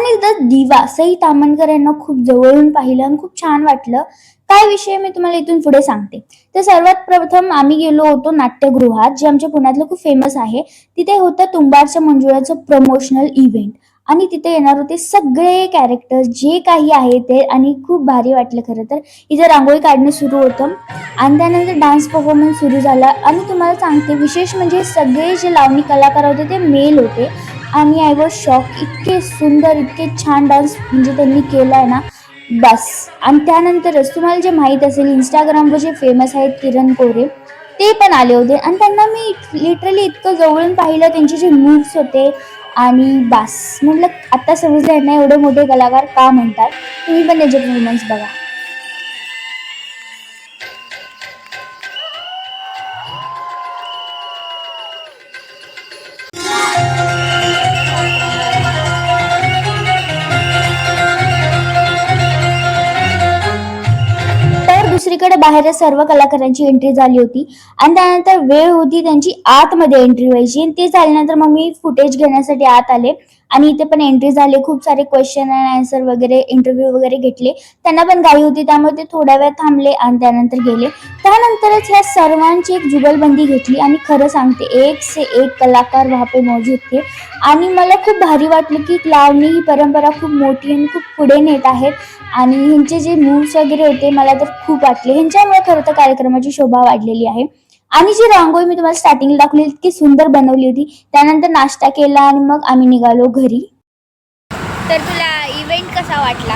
तिथं दिवा सई तामणकर यांना खूप जवळून पाहिलं आणि खूप छान वाटलं. काय विषय मी तुम्हाला इथून पुढे सांगते. तर सर्वात प्रथम आम्ही गेलो होतो नाट्यगृहात, जे आमच्या पुण्यातलं खूप फेमस आहे. तिथे होतं तुंबाडच्या मंजुळाचं प्रमोशनल इव्हेंट आणि तिथे येणार होते सगळे कॅरेक्टर जे काही आहे ते, आणि खूप भारी वाटलं खरं तर. इथे रांगोळी काढणं सुरू होतं आणि त्यानंतर डान्स परफॉर्मन्स सुरू झाला. आणि तुम्हाला सांगते, विशेष म्हणजे सगळे जे लावणी कलाकार होते ते मेल होते आणि आय वॉज शॉक. इतके सुंदर, इतके छान डान्स म्हणजे त्यांनी केलाय ना, बस. आणि त्यानंतरच तुम्हाला जे माहीत असेल, इंस्टाग्रामवर जे फेमस आहेत किरण कोरे, ते पण आले होते आणि त्यांना मी लिटरली इतकं जवळून पाहिलं. त्यांचे जे मूव्स होते आणि बास, म्हटलं आता समजलं यांना एवढे मोठे कलाकार का म्हणतात. तुम्ही पण त्याचे परफॉर्मन्स बघा. तर दुसरीकडे बाहेर सर्व कलाकारांची एंट्री झाली होती आणि त्यानंतर वेळ होती त्यांची आतमध्ये एंट्री व्हायची. आणि ते झाल्यानंतर मग मी फुटेज घेण्यासाठी आत आले आणि इथे पण एंट्री झाले. खूप सारे क्वेश्चन अँड आन्सर वगैरे, इंटरव्ह्यू वगैरे घेतले. त्यांना पण घाई होती त्यामुळे ते थोड्या वेळ थांबले आणि त्यानंतर गेले. त्यानंतरच ह्या सर्वांची एक जुगलबंदी घेतली आणि खरं सांगते, एक से एक कलाकार वहाँ पे मौजूद थे. आणि मला खूप भारी वाटलं की लावणी ही परंपरा खूप मोठी आणि खूप पुढे नेत आहेत. आणि ह्यांचे जे मूव्स वगैरे होते मला तर खूप वाटले. ह्यांच्यामुळे खरं तर कार्यक्रमाची शोभा वाढलेली आहे. आणि जी रांगोळी मी तुम्हाला स्टार्टिंगला दाखवली इतकी सुंदर बनवली होती. त्यानंतर नाश्ता केला आणि मग आम्ही निघालो घरी. तर तुला इव्हेंट कसा वाटला?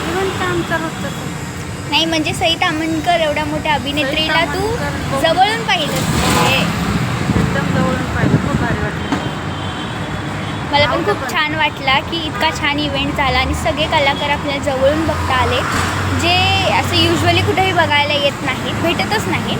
इव्हेंट काम करत होतं. नाही म्हणजे सई तामणकर एवढ्या मोठ्या अभिनेत्रीला तू जवळून पाहिलं. एकदम जवळून पाहिलं, खूप भारी वाटलं. मला पण खूप छान वाटला की इतका छान इव्हेंट झाला आणि सगळे कलाकार आपल्याला जवळून बघता आले, जे असं युजली कुठेही बघायला येत नाहीत, भेटतच नाही.